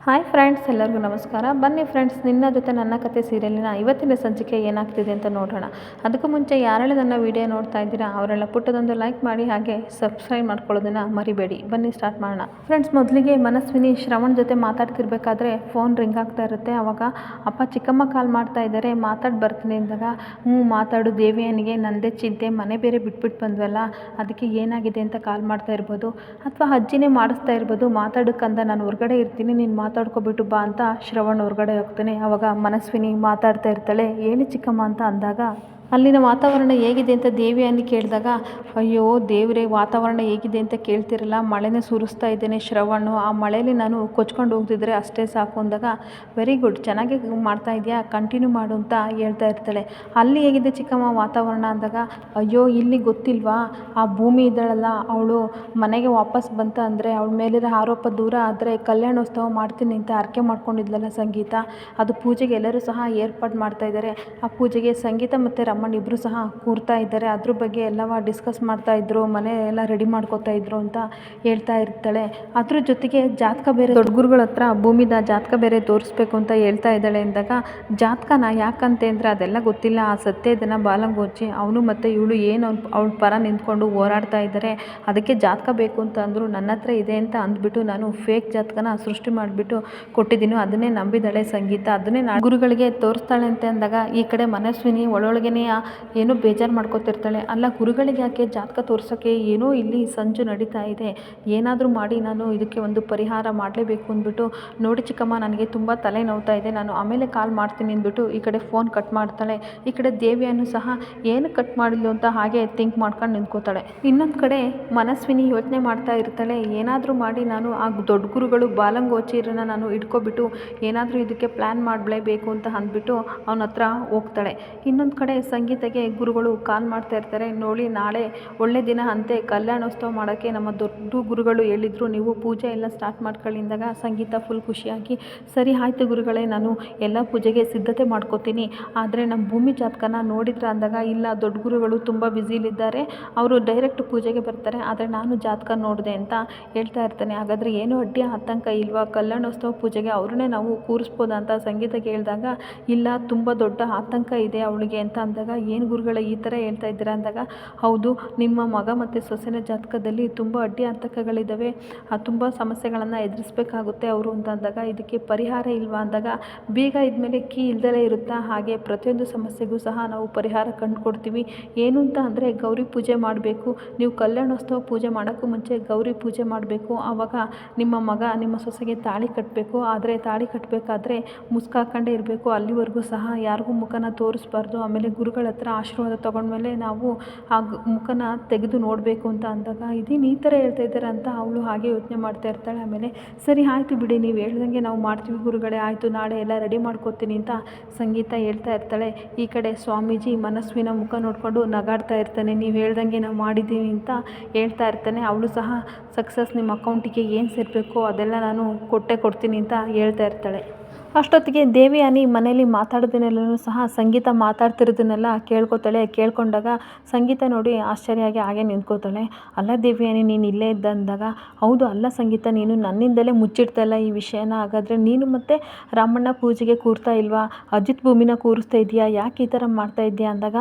Hi friends, ಎಲ್ಲರಿಗೂ ನಮಸ್ಕಾರ. ಬನ್ನಿ ಫ್ರೆಂಡ್ಸ್, ನಿನ್ನ ಜೊತೆ ನನ್ನ ಕತೆ ಸೀರಿಯಲಿನ ಇವತ್ತಿನ ಸಂಚಿಕೆ ಏನಾಗ್ತಿದೆ ಅಂತ ನೋಡೋಣ. ಅದಕ್ಕೂ ಮುಂಚೆ ಯಾರೆಲ್ಲ ನನ್ನ ವಿಡಿಯೋ ನೋಡ್ತಾ ಇದ್ದೀರಾ ಅವರೆಲ್ಲ ಪುಟ್ಟದೊಂದು ಲೈಕ್ ಮಾಡಿ, ಹಾಗೆ ಸಬ್ಸ್ಕ್ರೈಬ್ ಮಾಡ್ಕೊಳ್ಳೋದನ್ನು ಮರಿಬೇಡಿ. ಬನ್ನಿ ಸ್ಟಾರ್ಟ್ ಮಾಡೋಣ. ಫ್ರೆಂಡ್ಸ್, ಮೊದಲಿಗೆ ಮನಸ್ವಿನಿ ಶ್ರವಣ್ ಜೊತೆ ಮಾತಾಡ್ತಿರ್ಬೇಕಾದ್ರೆ ಫೋನ್ ರಿಂಗ್ ಆಗ್ತಾ ಇರುತ್ತೆ. ಅವಾಗ ಅಪ್ಪ ಚಿಕ್ಕಮ್ಮ ಕಾಲ್ ಮಾಡ್ತಾ ಇದ್ದಾರೆ, ಮಾತಾಡಿ ಬರ್ತೀನಿ ಅಂದಾಗ, ಮಾತಾಡು ದೇವಿಯನಿಗೆ ನಂದೇ ಚಿಂತೆ, ಮನೆ ಬೇರೆ ಬಿಟ್ಬಿಟ್ಟು ಬಂದ್ವಲ್ಲ, ಅದಕ್ಕೆ ಏನಾಗಿದೆ ಅಂತ ಕಾಲ್ ಮಾಡ್ತಾ ಇರ್ಬೋದು, ಅಥವಾ ಅಜ್ಜಿನೇ ಮಾಡಿಸ್ತಾ ಇರ್ಬೋದು. ಮಾತಾಡೋಕ್ಕಂದ ನಾನು ಹೊರಗಡೆ ಇರ್ತೀನಿ, ನೀನು ಮಾತಾಡ್ಕೊಬಿಟ್ಟು ಬಾ ಅಂತ ಶ್ರವಣ್ ಹೊರಗಡೆ ಹೋಗ್ತಾನೆ. ಆವಾಗ ಮನಸ್ವಿನಿ ಮಾತಾಡ್ತಾ ಇರ್ತಾಳೆ. ಹೇಳಿ ಚಿಕ್ಕಮ್ಮ ಅಂತ ಅಂದಾಗ, ಅಲ್ಲಿನ ವಾತಾವರಣ ಹೇಗಿದೆ ಅಂತ ದೇವಿಯನಿ ಕೇಳಿದಾಗ, ಅಯ್ಯೋ ದೇವರೇ, ವಾತಾವರಣ ಹೇಗಿದೆ ಅಂತ ಕೇಳ್ತಿರಲ್ಲ, ಮಳೆನೇ ಸುರಿಸ್ತಾ ಇದ್ದೇನೆ ಶ್ರವಣ್, ಆ ಮಳೆಯಲ್ಲಿ ನಾನು ಕೊಚ್ಕೊಂಡು ಹೋಗ್ತಿದ್ರೆ ಅಷ್ಟೇ ಸಾಕು ಅಂದಾಗ, ವೆರಿ ಗುಡ್, ಚೆನ್ನಾಗಿ ಮಾಡ್ತಾ ಇದೆಯಾ, ಕಂಟಿನ್ಯೂ ಮಾಡು ಅಂತ ಹೇಳ್ತಾ ಇರ್ತಾಳೆ. ಅಲ್ಲಿ ಹೇಗಿದೆ ಚಿಕ್ಕಮ್ಮ ವಾತಾವರಣ ಅಂದಾಗ, ಅಯ್ಯೋ ಇಲ್ಲಿ ಗೊತ್ತಿಲ್ವಾ, ಆ ಭೂಮಿ ಇದ್ದಾಳಲ್ಲ ಅವಳು ಮನೆಗೆ ವಾಪಸ್ ಬಂತ ಅಂದರೆ ಅವಳ ಮೇಲಿರೋ ಆರೋಪ ದೂರ ಆದರೆ ಕಲ್ಯಾಣೋತ್ಸವ ಮಾಡ್ತೀನಿ ಅಂತ ಅರ್ಕೆ ಮಾಡ್ಕೊಂಡಿದ್ಲಲ್ಲ ಸಂಗೀತ, ಅದು ಪೂಜೆಗೆ ಎಲ್ಲರೂ ಸಹ ಏರ್ಪಾಡು ಮಾಡ್ತಾ ಇದ್ದಾರೆ. ಆ ಪೂಜೆಗೆ ಸಂಗೀತ ಮತ್ತು ರಮಣ್ ಇಬ್ಬರು ಸಹ ಕೂರ್ತಾ ಇದ್ದಾರೆ. ಅದ್ರ ಬಗ್ಗೆ ಎಲ್ಲವ ಡಿಸ್ಕಸ್ ಮಾಡ್ತಾ ಇದ್ರು, ಮನೆ ಎಲ್ಲ ರೆಡಿ ಮಾಡ್ಕೋತಾ ಇದ್ರು ಅಂತ ಹೇಳ್ತಾ ಇರ್ತಾಳೆ. ಅದ್ರ ಜೊತೆಗೆ ಜಾತಕ ಬೇರೆ ದೊಡ್ಡ ಗುರುಗಳ ಹತ್ರ ಭೂಮಿದ ಜಾತಕ ಬೇರೆ ತೋರಿಸ್ಬೇಕು ಅಂತ ಹೇಳ್ತಾ ಇದ್ದಾಳೆ ಅಂದಾಗ, ಜಾತಕನ ಯಾಕಂತೆ ಅಂದರೆ ಅದೆಲ್ಲ ಗೊತ್ತಿಲ್ಲ, ಆ ಸತ್ಯ ಇದನ್ನು ಬಾಲಂಗೋಚಿ ಅವನು ಮತ್ತು ಇವಳು ಏನು ಅವಳ ಪರ ನಿಂತ್ಕೊಂಡು ಹೋರಾಡ್ತಾ ಇದ್ದಾರೆ, ಅದಕ್ಕೆ ಜಾತಕ ಬೇಕು ಅಂತ ಅಂದರು, ನನ್ನ ಹತ್ರ ಇದೆ ಅಂತ ಅಂದ್ಬಿಟ್ಟು ನಾನು ಫೇಕ್ ಜಾತಕನ ಸೃಷ್ಟಿ ಮಾಡಿಬಿಟ್ಟು ಕೊಟ್ಟಿದ್ದೀನಿ, ಅದನ್ನೇ ನಂಬಿದಾಳೆ ಸಂಗೀತ, ಅದನ್ನೇ ಗುರುಗಳಿಗೆ ತೋರಿಸ್ತಾಳೆ ಅಂತ ಅಂದಾಗ, ಈ ಕಡೆ ಮನಸ್ವಿನಿ ಒಳೊಳಗೇನೆ ಏನೋ ಬೇಜಾರು ಮಾಡ್ಕೊತಿರ್ತಾಳೆ. ಅಲ್ಲ, ಗುರುಗಳಿಗೆ ಯಾಕೆ ಜಾತಕ ತೋರ್ಸೋಕ್ಕೆ, ಏನೋ ಇಲ್ಲಿ ಸಂಜು ನಡೀತಾ ಇದೆ, ಏನಾದರೂ ಮಾಡಿ ನಾನು ಇದಕ್ಕೆ ಒಂದು ಪರಿಹಾರ ಮಾಡಲೇಬೇಕು ಅಂದ್ಬಿಟ್ಟು, ನೋಡಿ ಚಿಕ್ಕಮ್ಮ ನನಗೆ ತುಂಬ ತಲೆ ನೋವ್ತಾ ಇದೆ, ನಾನು ಆಮೇಲೆ ಕಾಲ್ ಮಾಡ್ತೀನಿ ಅಂದ್ಬಿಟ್ಟು ಈ ಕಡೆ ಫೋನ್ ಕಟ್ ಮಾಡ್ತಾಳೆ. ಈ ಕಡೆ ದೇವಿಯನ್ನು ಸಹ ಏನು ಕಟ್ ಮಾಡಿದ್ಲು ಅಂತ ಹಾಗೆ ಥಿಂಕ್ ಮಾಡ್ಕೊಂಡು ನಿಂತ್ಕೋತಾಳೆ. ಇನ್ನೊಂದು ಕಡೆ ಮನಸ್ವಿನಿ ಯೋಚನೆ ಮಾಡ್ತಾ ಇರ್ತಾಳೆ, ಏನಾದರೂ ಮಾಡಿ ನಾನು ಆ ದೊಡ್ಡ ಗುರುಗಳು ಬಾಲಂಗೋಚಿರನ್ನ ನಾನು ಇಟ್ಕೊಬಿಟ್ಟು ಏನಾದರೂ ಇದಕ್ಕೆ ಪ್ಲ್ಯಾನ್ ಮಾಡಲೇಬೇಕು ಅಂತ ಅಂದ್ಬಿಟ್ಟು ಅವನ ಹತ್ರ ಹೋಗ್ತಾಳೆ. ಇನ್ನೊಂದು ಕಡೆ ಸಂಗೀತಗೆ ಗುರುಗಳು ಕಾಲ್ ಮಾಡ್ತಾ ಇರ್ತಾರೆ, ನೋಡಿ ನಾಳೆ ಒಳ್ಳೆ ದಿನ ಅಂತೆ, ಕಲ್ಯಾಣೋತ್ಸವ ಮಾಡೋಕ್ಕೆ ನಮ್ಮ ದೊಡ್ಡ ಗುರುಗಳು ಹೇಳಿದರು, ನೀವು ಪೂಜೆ ಎಲ್ಲ ಸ್ಟಾರ್ಟ್ ಮಾಡ್ಕೊಳ್ಳಿಂದಾಗ ಸಂಗೀತ ಫುಲ್ ಖುಷಿಯಾಗಿ, ಸರಿ ಆಯಿತು ಗುರುಗಳೇ, ನಾನು ಎಲ್ಲ ಪೂಜೆಗೆ ಸಿದ್ಧತೆ ಮಾಡ್ಕೋತೀನಿ, ಆದರೆ ನಮ್ಮ ಭೂಮಿ ಜಾತಕನ ನೋಡಿದ್ರ ಅಂದಾಗ, ಇಲ್ಲ ದೊಡ್ಡ ಗುರುಗಳು ತುಂಬ ಬ್ಯುಸಿಲಿದ್ದಾರೆ, ಅವರು ಡೈರೆಕ್ಟ್ ಪೂಜೆಗೆ ಬರ್ತಾರೆ, ಆದರೆ ನಾನು ಜಾತಕ ನೋಡಿದೆ ಅಂತ ಹೇಳ್ತಾ ಇರ್ತಾನೆ. ಹಾಗಾದರೆ ಏನೂ ಅಡ್ಡಿ ಆತಂಕ ಇಲ್ವಾ, ಕಲ್ಯಾಣೋತ್ಸವ ಪೂಜೆಗೆ ಅವ್ರನ್ನೇ ನಾವು ಕೂರಿಸ್ಬೋದಾ ಅಂತ ಸಂಗೀತಕ್ಕೆ ಹೇಳಿದಾಗ, ಇಲ್ಲ ತುಂಬ ದೊಡ್ಡ ಆತಂಕ ಇದೆ ಅವಳಿಗೆ ಅಂತ ಅಂದಾಗ, ಏನು ಗುರುಗಳೇ ಈ ಥರ ಹೇಳ್ತಾ ಇದ್ದೀರಾ ಅಂದಾಗ, ಹೌದು ನಿಮ್ಮ ಮಗ ಮತ್ತು ಸೊಸೆನ ಜಾತಕದಲ್ಲಿ ತುಂಬ ಅಡ್ಡಿ ಆತಂಕಗಳಿದ್ದಾವೆ, ತುಂಬ ಸಮಸ್ಯೆಗಳನ್ನು ಎದುರಿಸ್ಬೇಕಾಗುತ್ತೆ ಅವರು ಅಂತ ಅಂದಾಗ, ಇದಕ್ಕೆ ಪರಿಹಾರ ಇಲ್ವಾ ಅಂದಾಗ, ಬೀಗ ಇದ್ಮೇಲೆ ಕೀ ಇಲ್ದಲೇ ಇರುತ್ತಾ, ಹಾಗೆ ಪ್ರತಿಯೊಂದು ಸಮಸ್ಯೆಗೂ ಸಹ ನಾವು ಪರಿಹಾರ ಕಂಡುಕೊಡ್ತೀವಿ, ಏನು ಅಂತ ಅಂದರೆ ಗೌರಿ ಪೂಜೆ ಮಾಡಬೇಕು, ನೀವು ಕಲ್ಯಾಣೋತ್ಸವ ಪೂಜೆ ಮಾಡೋಕ್ಕೂ ಮುಂಚೆ ಗೌರಿ ಪೂಜೆ ಮಾಡಬೇಕು, ಆವಾಗ ನಿಮ್ಮ ಮಗ ನಿಮ್ಮ ಸೊಸೆಗೆ ತಾಳಿ ಕಟ್ಟಬೇಕು, ಆದರೆ ತಾಳಿ ಕಟ್ಟಬೇಕಾದ್ರೆ ಮುಸ್ಕಾಕೊಂಡೇ ಇರಬೇಕು, ಅಲ್ಲಿವರೆಗೂ ಸಹ ಯಾರಿಗೂ ಮುಖನ ತೋರಿಸ್ಬಾರ್ದು, ಆಮೇಲೆ ಗುರುಗಳ ಹತ್ರ ಆಶೀರ್ವಾದ ತೊಗೊಂಡ್ಮೇಲೆ ನಾವು ಆ ಮುಖನ ತೆಗೆದು ನೋಡಬೇಕು ಅಂತ ಅಂದಾಗ, ಇದೇನು ಈ ಥರ ಹೇಳ್ತಾ ಇದ್ದಾರೆ ಅಂತ ಅವಳು ಹಾಗೆ ಯೋಚನೆ ಮಾಡ್ತಾ ಇರ್ತಾಳೆ. ಆಮೇಲೆ ಸರಿ ಆಯಿತು ಬಿಡಿ, ನೀವು ಹೇಳ್ದಂಗೆ ನಾವು ಮಾಡ್ತೀವಿ ಗುರುಗಳೇ, ಆಯಿತು ನಾಳೆ ಎಲ್ಲ ರೆಡಿ ಮಾಡ್ಕೋತೀನಿ ಅಂತ ಸಂಗೀತ ಹೇಳ್ತಾ ಇರ್ತಾಳೆ. ಈ ಕಡೆ ಸ್ವಾಮೀಜಿ ಮನಸ್ವಿನ ಮುಖ ನೋಡಿಕೊಂಡು ನಗಾಡ್ತಾ ಇರ್ತಾನೆ, ನೀವು ಹೇಳ್ದಂಗೆ ನಾವು ಮಾಡಿದ್ದೀವಿ ಅಂತ ಹೇಳ್ತಾ ಇರ್ತಾನೆ. ಅವಳು ಸಹ ಸಕ್ಸಸ್, ನಿಮ್ಮ ಅಕೌಂಟಿಗೆ ಏನು ಸೇರಬೇಕು ಅದೆಲ್ಲ ನಾನು ಕೊಡ್ತೀನಿ ಅಂತ ಹೇಳ್ತಾ ಇರ್ತಾಳೆ. ಅಷ್ಟೊತ್ತಿಗೆ ದೇವಿಯಾನಿ ಮನೇಲಿ ಮಾತಾಡೋದನ್ನೆಲ್ಲೂ ಸಹ ಸಂಗೀತ ಮಾತಾಡ್ತಿರೋದನ್ನೆಲ್ಲ ಕೇಳ್ಕೊತಾಳೆ. ಕೇಳ್ಕೊಂಡಾಗ ಸಂಗೀತ ನೋಡಿ ಆಶ್ಚರ್ಯವಾಗಿ ಹಾಗೆ ನಿಂತ್ಕೋತಾಳೆ. ಅಲ್ಲ ದೇವಿಯಾನಿ, ನೀನು ಇಲ್ಲೇ ಇದ್ದ ಅಂದಾಗ, ಹೌದು ಅಲ್ಲ ಸಂಗೀತ, ನೀನು ನನ್ನಿಂದಲೇ ಮುಚ್ಚಿಡ್ತಾಯಿಲ್ಲ ಈ ವಿಷಯನ, ಹಾಗಾದರೆ ನೀನು ಮತ್ತು ರಾಮಣ್ಣ ಪೂಜೆಗೆ ಕೂರ್ತಾ ಇಲ್ವಾ, ಅಜಿತ್ ಭೂಮಿನ ಕೂರಿಸ್ತಾ ಇದೆಯಾ, ಯಾಕೆ ಈ ಥರ ಮಾಡ್ತಾ ಇದೆಯಾ ಅಂದಾಗ,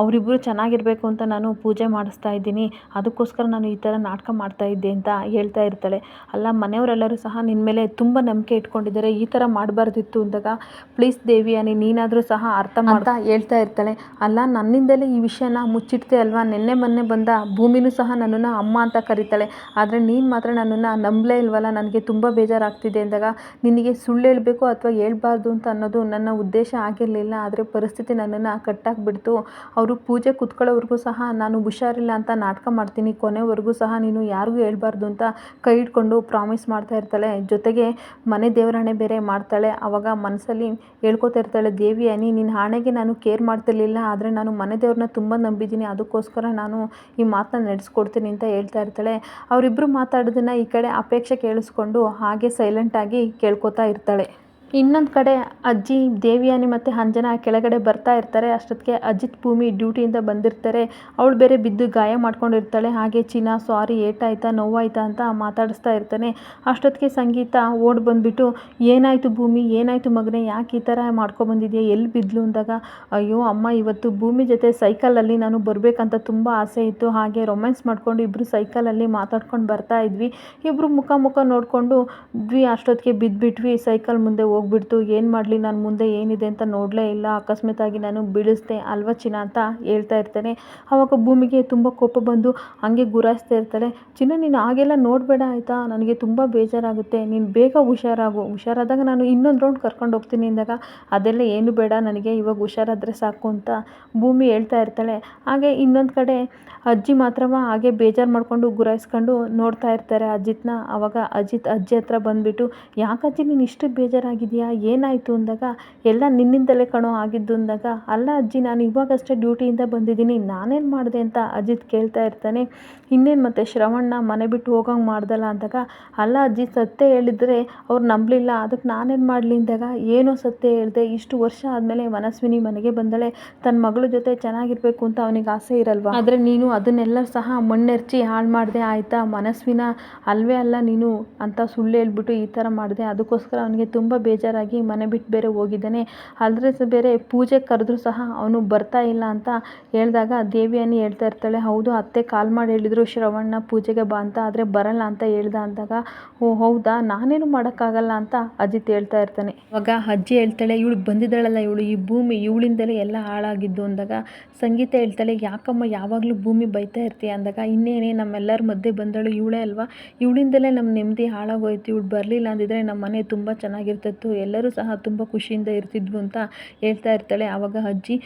ಅವರಿಬ್ಬರು ಚೆನ್ನಾಗಿರಬೇಕು ಅಂತ ನಾನು ಪೂಜೆ ಮಾಡಿಸ್ತಾ ಇದ್ದೀನಿ, ಅದಕ್ಕೋಸ್ಕರ ನಾನು ಈ ಥರ ನಾಟಕ ಮಾಡ್ತಾ ಇದ್ದೆ ಅಂತ ಹೇಳ್ತಾ ಇರ್ತಾಳೆ. ಅಲ್ಲ, ಮನೆಯವರೆಲ್ಲರೂ ಸಹ ನಿನ್ನ ಮೇಲೆ ತುಂಬ ನಂಬಿಕೆ ಇಟ್ಕೊಂಡಿದ್ದಾರೆ, ಈ ಥರ ಮಾಡಬಾರ್ದಿತ್ತು ಅಂದಾಗ, ಪ್ಲೀಸ್ ದೇವಿಯಾನಿ ನೀನಾದರೂ ಸಹ ಅರ್ಥ ಮಾಡ್ತಾ ಹೇಳ್ತಾ ಇರ್ತಾಳೆ. ಅಲ್ಲ, ನನ್ನಿಂದಲೇ ಈ ವಿಷಯನ ಮುಚ್ಚಿಡ್ತೆ ಅಲ್ವಾ, ನಿನ್ನೆ ಮೊನ್ನೆ ಬಂದ ಭೂಮಿನೂ ಸಹ ನನ್ನನ್ನು ಅಮ್ಮ ಅಂತ ಕರೀತಾಳೆ, ಆದರೆ ನೀನು ಮಾತ್ರ ನನ್ನನ್ನು ನಂಬಲೇ ಇಲ್ವಲ್ಲ, ನನಗೆ ತುಂಬ ಬೇಜಾರಾಗ್ತಿದೆ ಅಂದಾಗ, ನಿನಗೆ ಸುಳ್ಳು ಹೇಳಬೇಕು ಅಥವಾ ಹೇಳ್ಬಾರ್ದು ಅಂತ ಅನ್ನೋದು ನನ್ನ ಉದ್ದೇಶ ಆಗಿರಲಿಲ್ಲ, ಆದರೆ ಪರಿಸ್ಥಿತಿ ನನ್ನನ್ನು ಕಟ್ಟಾಕ್ಬಿಡ್ತು, ಅವರು ಪೂಜೆ ಕೂತ್ಕೊಳ್ಳೋವರೆಗೂ ಸಹ ನಾನು ಹುಷಾರಿಲ್ಲ ಅಂತ ನಾಟಕ ಮಾಡ್ತೀನಿ, ಕೊನೆವರೆಗೂ ಸಹ ನೀನು ಯಾರಿಗೂ ಹೇಳ್ಬಾರ್ದು ಅಂತ ಕೈ ಇಟ್ಕೊಂಡು ಪ್ರಾಮಿಸ್ ಮಾಡ್ತಾ ಇರ್ತಾಳೆ. ಜೊತೆಗೆ ಮನೆ ದೇವರಾಣೆ ಬೇರೆ ಮಾಡ್ತಾಳೆ. ಆವಾಗ ಮನಸ್ಸಲ್ಲಿ ಹೇಳ್ಕೊತಾ ಇರ್ತಾಳೆ, ದೇವಿಯಾನಿ ನಿನ್ನ ಆಣೆಗೆ ನಾನು ಕೇರ್ ಮಾಡ್ತಿರ್ಲಿಲ್ಲ, ಆದರೆ ನಾನು ಮನೆ ದೇವ್ರನ್ನ ತುಂಬ ನಂಬಿದ್ದೀನಿ, ಅದಕ್ಕೋಸ್ಕರ ನಾನು ಈ ಮಾತನ್ನ ನಡೆಸ್ಕೊಡ್ತೀನಿ ಅಂತ ಹೇಳ್ತಾ ಇರ್ತಾಳೆ. ಅವರಿಬ್ಬರು ಮಾತಾಡೋದನ್ನು ಈ ಕಡೆ ಅಪೇಕ್ಷೆ ಕೇಳಿಸ್ಕೊಂಡು ಹಾಗೆ ಸೈಲೆಂಟಾಗಿ ಕೇಳ್ಕೊತಾ ಇರ್ತಾಳೆ. ಇನ್ನೊಂದು ಕಡೆ ಅಜ್ಜಿ ದೇವಿಯಾನಿ ಮತ್ತು ಅಂಜನಾ ಕೆಳಗಡೆ ಬರ್ತಾ ಇರ್ತಾರೆ. ಅಷ್ಟೊತ್ತಿಗೆ ಅಜಿತ್ ಭೂಮಿ ಡ್ಯೂಟಿಯಿಂದ ಬಂದಿರ್ತಾರೆ. ಅವಳು ಬೇರೆ ಬಿದ್ದು ಗಾಯ ಮಾಡ್ಕೊಂಡಿರ್ತಾಳೆ. ಹಾಗೆ ಚಿನ್ನ ಸಾರಿ ಏಟಾಯ್ತಾ ನೋವಾಯ್ತಾ ಅಂತ ಮಾತಾಡಿಸ್ತಾ ಇರ್ತಾನೆ. ಅಷ್ಟೊತ್ತಿಗೆ ಸಂಗೀತ ಓಡಿ ಬಂದುಬಿಟ್ಟು ಏನಾಯಿತು ಭೂಮಿ, ಏನಾಯಿತು ಮಗನೇ, ಯಾಕೆ ಈ ಥರ ಮಾಡ್ಕೊಬಂದಿದ್ಯಾ, ಎಲ್ಲಿ ಬಿದ್ಲು ಅಂದಾಗ, ಅಯ್ಯೋ ಅಮ್ಮ, ಇವತ್ತು ಭೂಮಿ ಜೊತೆ ಸೈಕಲಲ್ಲಿ ನಾನು ಬರಬೇಕಂತ ತುಂಬ ಆಸೆ ಇತ್ತು. ಹಾಗೆ ರೊಮ್ಯಾನ್ಸ್ ಮಾಡಿಕೊಂಡು ಇಬ್ಬರು ಸೈಕಲಲ್ಲಿ ಮಾತಾಡ್ಕೊಂಡು ಬರ್ತಾ ಇದ್ವಿ. ಇಬ್ಬರು ಮುಖ ನೋಡಿಕೊಂಡು ಇದ್ವಿ. ಅಷ್ಟೊತ್ತಿಗೆ ಬಿದ್ದುಬಿಟ್ವಿ. ಸೈಕಲ್ ಮುಂದೆ ಹೋಗ್ಬಿಡ್ತು. ಏನು ಮಾಡಲಿ, ನಾನು ಮುಂದೆ ಏನಿದೆ ಅಂತ ನೋಡಲೇ ಇಲ್ಲ. ಅಕಸ್ಮಾತಾಗಿ ನಾನು ಬೀಳಿಸ್ದೆ ಅಲ್ವ ಚಿನ್ನ ಅಂತ ಹೇಳ್ತಾ ಇರ್ತಾನೆ. ಆವಾಗ ಭೂಮಿಗೆ ತುಂಬ ಕೋಪ ಬಂದು ಹಂಗೆ ಗುರಾಯಿಸ್ತಾ ಇರ್ತಾಳೆ. ಚಿನ್ನ, ನೀನು ಹಾಗೆಲ್ಲ ನೋಡಬೇಡ ಆಯಿತಾ, ನನಗೆ ತುಂಬ ಬೇಜಾರಾಗುತ್ತೆ. ನೀನು ಬೇಗ ಹುಷಾರಾದಾಗ ನಾನು ಇನ್ನೊಂದು ರೌಂಡ್ ಕರ್ಕೊಂಡು ಹೋಗ್ತೀನಿ ಅಂದಾಗ, ಅದೆಲ್ಲ ಏನು ಬೇಡ ನನಗೆ, ಇವಾಗ ಹುಷಾರಾದರೆ ಸಾಕು ಅಂತ ಭೂಮಿ ಹೇಳ್ತಾ ಇರ್ತಾಳೆ. ಹಾಗೆ ಇನ್ನೊಂದು ಕಡೆ ಅಜ್ಜಿ ಮಾತ್ರವ ಹಾಗೆ ಬೇಜಾರು ಮಾಡಿಕೊಂಡು ಗುರಾಯಿಸ್ಕೊಂಡು ನೋಡ್ತಾ ಇರ್ತಾರೆ ಅಜಿತ್ನ. ಆವಾಗ ಅಜಿತ್ ಅಜ್ಜಿ ಹತ್ರ ಬಂದುಬಿಟ್ಟು, ಯಾಕಜ್ಜಿ ನೀನು ಇಷ್ಟು ಬೇಜಾರಾಗಿದೆಯಾ, ಏನಾಯಿತು ಅಂದಾಗ, ಎಲ್ಲ ನಿನ್ನಿಂದಲೇ ಕಣೋ ಆಗಿದ್ದು ಅಂದಾಗ, ಅಲ್ಲ ಅಜ್ಜಿ, ನಾನು ಇವಾಗಷ್ಟೇ ಡ್ಯೂಟಿಯಿಂದ ಬಂದಿದ್ದೀನಿ, ನಾನೇನು ಮಾಡಿದೆ ಅಂತ ಅಜಿತ್ ಕೇಳ್ತಾ ಇರ್ತಾನೆ. ಇನ್ನೇನು ಮತ್ತೆ ಶ್ರವಣ್ಣ ಮನೆ ಬಿಟ್ಟು ಹೋಗಂಗೆ ಮಾಡ್ದಲ್ಲ ಅಂದಾಗ, ಅಲ್ಲ ಅಜ್ಜಿ, ಸತ್ಯ ಹೇಳಿದರೆ ಅವ್ರು ನಂಬಲಿಲ್ಲ, ಅದಕ್ಕೆ ನಾನೇನು ಮಾಡಲಿ ಅಂದಾಗ, ಏನೋ ಸತ್ಯ ಹೇಳಿದೆ, ಇಷ್ಟು ವರ್ಷ ಆದಮೇಲೆ ಮನಸ್ವಿನಿ ಮನೆಗೆ ಬಂದಳೆ, ತನ್ನ ಮಗಳ ಜೊತೆ ಚೆನ್ನಾಗಿರಬೇಕು ಅಂತ ಅವನಿಗೆ ಆಸೆ ಇರಲ್ವಾ, ಆದರೆ ನೀನು ಅದನ್ನೆಲ್ಲ ಸಹ ಮಣ್ಣೆರ್ಚಿ ಹಾಳು ಮಾಡಿದೆ ಆಯಿತಾ, ಮನಸ್ವಿನ ಅಲ್ವೇ ಅಲ್ಲ ನೀನು ಅಂತ ಸುಳ್ಳು ಹೇಳ್ಬಿಟ್ಟು ಈ ಥರ ಮಾಡಿದೆ. ಅದಕ್ಕೋಸ್ಕರ ಅವನಿಗೆ ತುಂಬ ಬೇಜಾರಾಗಿ ಮನೆ ಬಿಟ್ಟು ಬೇರೆ ಹೋಗಿದ್ದಾನೆ. ಅಲ್ಲದೆ ಬೇರೆ ಪೂಜೆ ಕರೆದ್ರೂ ಸಹ ಅವನು ಬರ್ತಾ ಇಲ್ಲ ಅಂತ ಹೇಳಿದಾಗ ದೇವಿಯಾನಿ ಹೇಳ್ತಾ ಇರ್ತಾಳೆ, ಹೌದು ಅತ್ತೆ ಕಾಲ್ ಮಾಡಿ ಹೇಳಿದರು ಶ್ರವಣ್ಣ ಪೂಜೆಗೆ ಬಾ ಅಂತ, ಆದರೆ ಬರಲ್ಲ ಅಂತ ಹೇಳ್ದ ಅಂದಾಗ, ಓ ಹೌದಾ, ನಾನೇನು ಮಾಡೋಕ್ಕಾಗಲ್ಲ ಅಂತ ಅಜಿತ್ ಹೇಳ್ತಾ ಇರ್ತಾನೆ. ಆವಾಗ ಅಜ್ಜಿ ಹೇಳ್ತಾಳೆ, ಇವಳು ಬಂದಿದ್ದಾಳಲ್ಲ, ಇವಳು ಈ ಭೂಮಿ, ಇವಳಿಂದಲೇ ಎಲ್ಲ ಹಾಳಾಗಿದ್ದು ಅಂದಾಗ ಸಂಗೀತ ಹೇಳ್ತಾಳೆ, ಯಾಕಮ್ಮ ಯಾವಾಗಲೂ ಭೂಮಿ ಬೈತಾ ಇರ್ತೀಯ ಅಂದಾಗ, ಇನ್ನೇನೇ ನಮ್ಮೆಲ್ಲರ ಮಧ್ಯೆ ಬಂದಳು ಇವಳೇ ಅಲ್ವಾ, ಇವಳಿಂದಲೇ ನಮ್ಮ ನೆಮ್ಮದಿ ಹಾಳಾಗೋಯ್ತು, ಇವಳು ಬರಲಿಲ್ಲ ಅಂದಿದ್ರೆ ನಮ್ಮ ಮನೆ ತುಂಬ ಚೆನ್ನಾಗಿರ್ತಿತ್ತು, ಎಲ್ಲರೂ ಸಹ ತುಂಬ ಖುಷಿಯಿಂದ ಇರ್ತಿದ್ವು ಅಂತ ಹೇಳ್ತಾ ಇರ್ತಾಳೆ. ಆವಾಗ ಅಜ್ಜಿ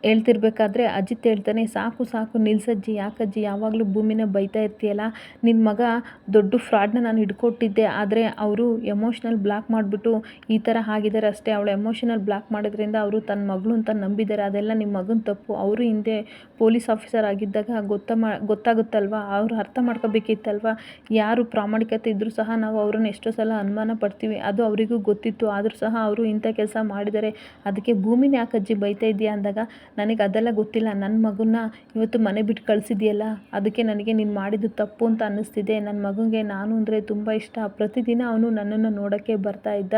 ಹೇಳ್ತಿರ್ಬೇಕಾದ್ರೆ ಅಜಿತ್ ಹೇಳ್ತಾನೆ, ಸಾಕು ನಿಲ್ಸಜ್ಜಿ, ಯಾಕಜ್ಜಿ ಯಾವಾಗಲೂ ಭೂಮಿನ ಬೈತಾ ಇರ್ತೀಯಲ್ಲ, ನಿನ್ನ ಮಗ ದೊಡ್ಡ ಫ್ರಾಡ್ನ ನಾನು ಹಿಡ್ಕೊಟ್ಟಿದ್ದೆ, ಆದರೆ ಅವರು ಎಮೋಷ್ನಲ್ ಬ್ಲಾಕ್ ಮಾಡಿಬಿಟ್ಟು ಈ ಥರ ಆಗಿದ್ದಾರೆ ಅಷ್ಟೇ. ಅವಳು ಎಮೋಷನಲ್ ಬ್ಲಾಕ್ ಮಾಡೋದ್ರಿಂದ ಅವರು ತನ್ನ ಮಗಳು ಅಂತ ನಂಬಿದ್ದಾರೆ, ಅದೆಲ್ಲ ನಿಮ್ಮ ಮಗನ ತಪ್ಪು. ಅವರು ಹಿಂದೆ ಪೊಲೀಸ್ ಆಫೀಸರ್ ಆಗಿದ್ದಾಗ ಗೊತ್ತಾಗುತ್ತಲ್ವ, ಅವರು ಅರ್ಥ ಮಾಡ್ಕೋಬೇಕಿತ್ತಲ್ವ, ಯಾರು ಪ್ರಾಮಾಣಿಕತೆ ಇದ್ದರೂ ಸಹ ನಾವು ಅವ್ರನ್ನ ಎಷ್ಟೋ ಸಲ ಅನುಮಾನ ಪಡ್ತೀವಿ, ಅದು ಅವರಿಗೂ ಗೊತ್ತಿತ್ತು, ಆದರೂ ಸಹ ಅವರು ಇಂಥ ಕೆಲಸ ಮಾಡಿದ್ದಾರೆ, ಅದಕ್ಕೆ ಭೂಮಿನ ಯಾಕಜ್ಜಿ ಬೈತಾ ಇದೆಯಾ ಅಂದಾಗ, ನನಗೆ ಅದೆಲ್ಲ ಗೊತ್ತಿಲ್ಲ, ನನ್ನ ಮಗನ್ನ ಇವತ್ತು ಮನೆ ಬಿಟ್ಟು ಕಳಿಸಿದೆಯಲ್ಲ, ಅದಕ್ಕೆ ನನಗೆ ನೀನು ಮಾಡಿದ್ದು ತಪ್ಪು ಅಂತ ಅನ್ನಿಸ್ತಿದೆ. ನನ್ನ ಮಗನಿಗೆ ನಾನು ಅಂದರೆ ತುಂಬ ಇಷ್ಟ, ಪ್ರತಿದಿನ ಅವನು ನನ್ನನ್ನು ನೋಡೋಕ್ಕೆ ಬರ್ತಾ ಇದ್ದ,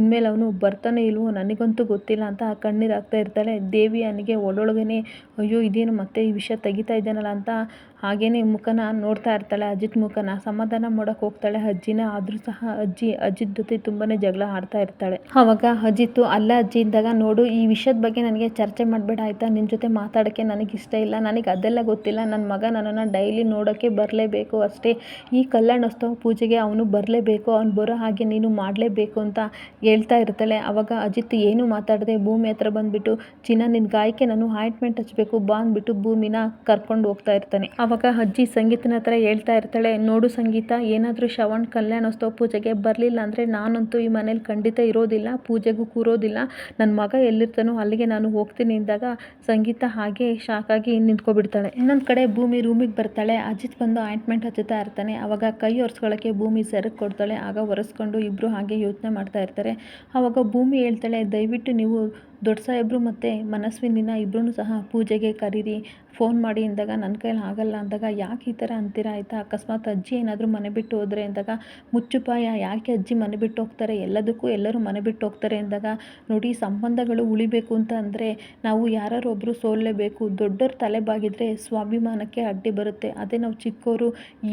ಇನ್ಮೇಲೆ ಅವನು ಬರ್ತಾನೆ ಇಲ್ವೋ ನನಗಂತೂ ಗೊತ್ತಿಲ್ಲ ಅಂತ ಕಣ್ಣೀರು ಹಾಕ್ತಾ ಇರ್ತಾಳೆ. ದೇವಿಯಾನಿಗೆ ಒಳೊಳಗನೆ ಅಯ್ಯೋ ಇದೇನು ಮತ್ತೆ ಈ ವಿಷಯ ತೆಗಿತಾ ಇದ್ದಾನಲ್ಲ ಅಂತ ಹಾಗೇನೆ ಮುಖನ ನೋಡ್ತಾ ಇರ್ತಾಳೆ. ಅಜಿತ್ ಮುಖನ ಸಮಾಧಾನ ಮಾಡೋಕ್ಕೆ ಹೋಗ್ತಾಳೆ ಅಜ್ಜಿನ, ಆದರೂ ಸಹ ಅಜ್ಜಿ ಅಜಿತ್ ಜೊತೆ ತುಂಬಾ ಜಗಳ ಆಡ್ತಾ ಇರ್ತಾಳೆ. ಆವಾಗ ಅಜಿತ್ತು, ಅಲ್ಲ ಅಜ್ಜಿ ಇಂದಾಗ, ನೋಡು ಈ ವಿಷಯದ ಬಗ್ಗೆ ನನಗೆ ಚರ್ಚೆ ಮಾಡಬೇಡ ಆಯಿತಾ, ನಿನ್ನ ಜೊತೆ ಮಾತಾಡೋಕ್ಕೆ ನನಗಿಷ್ಟ ಇಲ್ಲ, ನನಗೆ ಅದೆಲ್ಲ ಗೊತ್ತಿಲ್ಲ, ನನ್ನ ಮಗ ನನ್ನನ್ನು ಡೈಲಿ ನೋಡೋಕ್ಕೆ ಬರಲೇಬೇಕು ಅಷ್ಟೇ, ಈ ಕಲ್ಯಾಣೋತ್ಸವ ಪೂಜೆಗೆ ಅವನು ಬರಲೇಬೇಕು, ಅವ್ನು ಬರೋ ಹಾಗೆ ನೀನು ಮಾಡಲೇಬೇಕು ಅಂತ ಹೇಳ್ತಾ ಇರ್ತಾಳೆ. ಆವಾಗ ಅಜಿತ್ ಏನು ಮಾತಾಡದೆ ಭೂಮಿ ಹತ್ರ ಬಂದುಬಿಟ್ಟು, ಚಿನ್ನ ನಿನ್ನ ಗಾಯಕ್ಕೆ ನಾನು ಆಯಿಂಟ್ಮೆಂಟ್ ಹಚ್ಚಬೇಕು ಬಾ ಅಂದ್ಬಿಟ್ಟು ಭೂಮಿನ ಕರ್ಕೊಂಡು ಹೋಗ್ತಾ ಇರ್ತಾನೆ. ಆವಾಗ ಅಜ್ಜಿ ಸಂಗೀತನ ಹತ್ರ ಹೇಳ್ತಾ ಇರ್ತಾಳೆ, ನೋಡು ಸಂಗೀತ, ಏನಾದರೂ ಶ್ರವಣ್ ಕಲ್ಯಾಣೋತ್ಸವ ಪೂಜೆಗೆ ಬರಲಿಲ್ಲ ಅಂದರೆ ನಾನಂತೂ ಈ ಮನೇಲಿ ಖಂಡಿತ ಇರೋದಿಲ್ಲ, ಪೂಜೆಗೂ ಕೂರೋದಿಲ್ಲ, ನನ್ನ ಮಗ ಎಲ್ಲಿರ್ತಾನೋ ಅಲ್ಲಿಗೆ ನಾನು ಹೋಗ್ತೀನಿ ಅಂದಾಗ ಸಂಗೀತ ಹಾಗೆ ಶಾಕಾಗಿ ನಿಂತ್ಕೊಬಿಡ್ತಾಳೆ. ಇನ್ನೊಂದು ಕಡೆ ಭೂಮಿ ರೂಮಿಗೆ ಬರ್ತಾಳೆ. ಅಜಿತ್ ಬಂದು ಆಯಿಂಟ್ಮೆಂಟ್ ಹಚ್ಚುತ್ತಾ ಇರ್ತಾನೆ. ಆವಾಗ ಕೈ ಒರೆಸ್ಕೊಳ್ಳೋಕ್ಕೆ ಭೂಮಿ ಸೆರಗು ಕೊಡ್ತಾಳೆ. ಆಗ ಒರೆಸ್ಕೊಂಡು ಇಬ್ಬರು ಹಾಗೆ ಯೋಚನೆ ಮಾಡ್ತಾ ಇರ್ತಾರೆ. ಆವಾಗ ಭೂಮಿ ಹೇಳ್ತಾಳೆ, ದಯವಿಟ್ಟು ನೀವು ದೊಡ್ಡ ಸಾಹೇಬರು ಮತ್ತು ಮನಸ್ವಿನಿನ ಇಬ್ಬರೂ ಸಹ ಪೂಜೆಗೆ ಕರೀರಿ, ಫೋನ್ ಮಾಡಿ ಅಂದಾಗ, ನನ್ನ ಕೈಲಿ ಆಗಲ್ಲ ಅಂದಾಗ, ಯಾಕೆ ಈ ಥರ ಅಂತೀರ ಆಯಿತಾ, ಅಕಸ್ಮಾತ್ ಅಜ್ಜಿ ಏನಾದರೂ ಮನೆ ಬಿಟ್ಟು ಹೋದರೆ ಅಂದಾಗ, ಮುಚ್ಚುಪಾಯ, ಯಾಕೆ ಅಜ್ಜಿ ಮನೆ ಬಿಟ್ಟು ಹೋಗ್ತಾರೆ, ಎಲ್ಲದಕ್ಕೂ ಎಲ್ಲರೂ ಮನೆ ಬಿಟ್ಟು ಹೋಗ್ತಾರೆ ಅಂದಾಗ, ನೋಡಿ ಸಂಬಂಧಗಳು ಉಳಿಬೇಕು ಅಂತ ಅಂದರೆ ನಾವು ಯಾರು ಒಬ್ಬರು ಸೋಲಲೇಬೇಕು, ದೊಡ್ಡವ್ರ ತಲೆ ಬಾಗಿದ್ರೆ ಸ್ವಾಭಿಮಾನಕ್ಕೆ ಅಡ್ಡಿ ಬರುತ್ತೆ, ಅದೇ ನಾವು ಚಿಕ್ಕವರು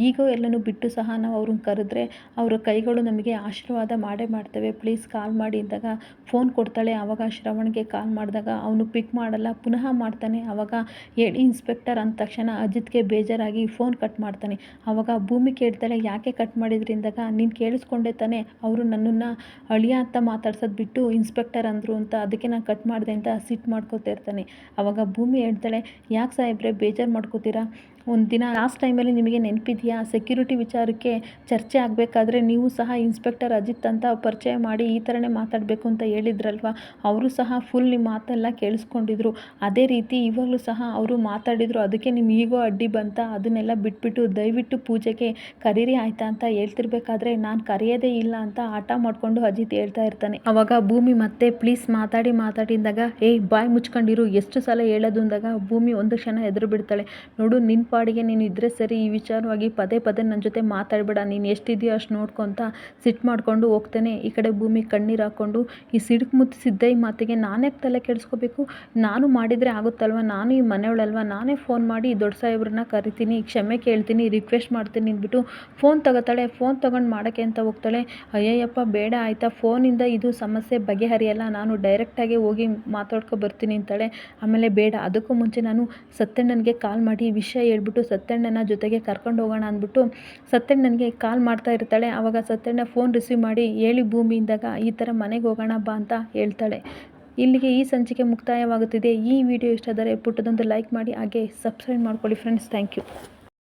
ಈಗೋ ಎಲ್ಲನೂ ಬಿಟ್ಟು ಸಹ ನಾವು ಅವ್ರನ್ನ ಕರೆದ್ರೆ ಅವರ ಕೈಗಳು ನಮಗೆ ಆಶೀರ್ವಾದ ಮಾಡೇ ಮಾಡ್ತವೆ, ಪ್ಲೀಸ್ ಕಾಲ್ ಮಾಡಿ ಅಂದಾಗ ಫೋನ್ ಕೊಡ್ತಾಳೆ. ಆವಾಗ ಶ್ರವಣ್ಗೆ ಕಾಲ್ ಮಾಡಿದಾಗ ಅವನು ಪಿಕ್ ಮಾಡಲ್ಲ, ಪುನಃ ಮಾಡ್ತಾನೆ. ಆವಾಗ ಹೇಳಿ ಇನ್ಸ್ಪೆಕ್ಟರ್ ಅಂದ ತಕ್ಷಣ ಅಜಿತ್ಗೆ ಬೇಜಾರಾಗಿ ಫೋನ್ ಕಟ್ ಮಾಡ್ತಾನೆ. ಆವಾಗ ಭೂಮಿ ಕೇಳ್ತಾಳೆ, ಯಾಕೆ ಕಟ್ ಮಾಡಿದ್ರಿ ಅಂದಾಗ, ನೀನು ಕೇಳಿಸ್ಕೊಂಡೆ ತಾನೆ, ಅವರು ನನ್ನನ್ನು ಅಳಿಯ ಅಂತ ಮಾತಾಡ್ಸೋದು ಬಿಟ್ಟು ಇನ್ಸ್ಪೆಕ್ಟರ್ ಅಂದರು ಅಂತ, ಅದಕ್ಕೆ ನಾನು ಕಟ್ ಮಾಡಿದೆ ಅಂತ ಸಿಟ್ಟು ಮಾಡ್ಕೋತಾ ಇರ್ತಾನೆ. ಆವಾಗ ಭೂಮಿ ಹೇಳ್ತಾಳೆ, ಯಾಕೆ ಸಾಹೇಬ್ರೆ ಬೇಜಾರು ಮಾಡ್ಕೋತೀರಾ, ಒಂದಿನ ಲಾಸ್ಟ್ ಟೈಮಲ್ಲಿ ನಿಮಗೆ ನೆನಪಿದೆಯಾ, ಸೆಕ್ಯೂರಿಟಿ ವಿಚಾರಕ್ಕೆ ಚರ್ಚೆ ಆಗಬೇಕಾದ್ರೆ ನೀವು ಸಹ ಇನ್ಸ್ಪೆಕ್ಟರ್ ಅಜಿತ್ ಅಂತ ಪರಿಚಯ ಮಾಡಿ ಈ ಥರನೇ ಮಾತಾಡಬೇಕು ಅಂತ ಹೇಳಿದ್ರಲ್ವ. ಅವರು ಸಹ ಫುಲ್ ನಿಮ್ಮ ಮಾತೆಲ್ಲ ಕೇಳಿಸ್ಕೊಂಡಿದ್ರು. ಅದೇ ರೀತಿ ಇವಾಗಲೂ ಸಹ ಅವರು ಮಾತಾಡಿದರು. ಅದಕ್ಕೆ ನಿಮ್ಮ ಈಗೋ ಅಡ್ಡಿ ಬಂತ, ಅದನ್ನೆಲ್ಲ ಬಿಟ್ಬಿಟ್ಟು ದಯವಿಟ್ಟು ಪೂಜೆಗೆ ಕರೀರಿ ಆಯಿತಾ ಅಂತ ಹೇಳ್ತಿರ್ಬೇಕಾದ್ರೆ ನಾನು ಕರೆಯೋದೇ ಇಲ್ಲ ಅಂತ ಹಠ ಮಾಡಿಕೊಂಡು ಅಜಿತ್ ಹೇಳ್ತಾ ಇರ್ತಾನೆ. ಅವಾಗ ಭೂಮಿ ಮತ್ತೆ ಪ್ಲೀಸ್ ಮಾತಾಡಿ ಅಂದಾಗ ಬಾಯ್ ಮುಚ್ಕೊಂಡಿರು, ಎಷ್ಟು ಸಲ ಹೇಳೋದು ಅಂದಾಗ ಭೂಮಿ ಒಂದು ಕ್ಷಣ ಎದುರು ಬಿಡ್ತಾಳೆ. ನೋಡು, ನಿನ್ನ ಪಾಡಿಗೆ ನೀನು ಇದ್ದರೆ ಸರಿ, ಈ ವಿಚಾರವಾಗಿ ಪದೇ ನನ್ನ ಜೊತೆ ಮಾತಾಡಬೇಡ, ನೀನು ಎಷ್ಟಿದೆಯೋ ಅಷ್ಟು ನೋಡ್ಕೊತ ಸಿಟ್ಟು ಮಾಡಿಕೊಂಡು ಹೋಗ್ತಾನೆ. ಈ ಕಡೆ ಭೂಮಿ ಕಣ್ಣೀರು ಹಾಕ್ಕೊಂಡು, ಈ ಸಿಡುಕು ಮುತ್ತಿಸಿದ್ದ ಈ ಮಾತಿಗೆ ನಾನೇ ತಲೆ ಕೆಡಿಸ್ಕೋಬೇಕು, ನಾನು ಮಾಡಿದರೆ ಆಗುತ್ತಲ್ವ, ನಾನು ಈ ಮನೆಯವಳಲ್ವ, ನಾನೇ ಫೋನ್ ಮಾಡಿ ದೊಡ್ಡ ಸಾಹೇಬ್ರನ್ನ ಕರಿತೀನಿ, ಕ್ಷಮೆ ಕೇಳ್ತೀನಿ, ರಿಕ್ವೆಸ್ಟ್ ಮಾಡ್ತೀನಿ ಅಂದ್ಬಿಟ್ಟು ಫೋನ್ ತಗೋತಾಳೆ. ಫೋನ್ ತೊಗೊಂಡು ಮಾಡೋಕ್ಕೆ ಅಂತ ಹೋಗ್ತಾಳೆ. ಅಯ್ಯಯ್ಯಪ್ಪ ಬೇಡ ಆಯಿತಾ, ಫೋನಿಂದ ಇದು ಸಮಸ್ಯೆ ಬಗೆಹರಿಯಲ್ಲ, ನಾನು ಡೈರೆಕ್ಟಾಗಿ ಹೋಗಿ ಮಾತಾಡ್ಕೊ ಬರ್ತೀನಿ ಅಂತಾಳೆ. ಆಮೇಲೆ ಬೇಡ, ಅದಕ್ಕೂ ಮುಂಚೆ ನಾನು ಸತ್ಯಣ್ಣನಿಗೆ ಕಾಲ್ ಮಾಡಿ ವಿಷಯ ಹೇಳ್ಬಿಟ್ಟು ಸತ್ಯಣ್ಣನ ಜೊತೆಗೆ ಕರ್ಕೊಂಡು ಹೋಗೋಣ ಅಂದ್ಬಿಟ್ಟು ಸತ್ಯಣ್ಣನಿಗೆ ಕಾಲ್ ಮಾಡ್ತಾ ಇರ್ತಾಳೆ. ಆವಾಗ ಸತ್ಯಣ್ಣ ಫೋನ್ ರಿಸೀವ್ ಮಾಡಿ ಹೇಳಿ ಭೂಮಿಯಿಂದಾಗ ಈ ಥರ ಮನೆಗೆ ಹೋಗೋಣ ಬಾ ಅಂತ ಹೇಳ್ತಾಳೆ. ಇಲ್ಲಿಗೆ ಈ ಸಂಚಿಕೆ ಮುಕ್ತಾಯವಾಗುತ್ತಿದೆ. ಈ ವಿಡಿಯೋ ಇಷ್ಟ ಆದರೆ ಪುಟ್ಟದೊಂದು ಲೈಕ್ ಮಾಡಿ, ಹಾಗೆ ಸಬ್ಸ್ಕ್ರೈಬ್ ಮಾಡ್ಕೊಳ್ಳಿ ಫ್ರೆಂಡ್ಸ್. Thank you.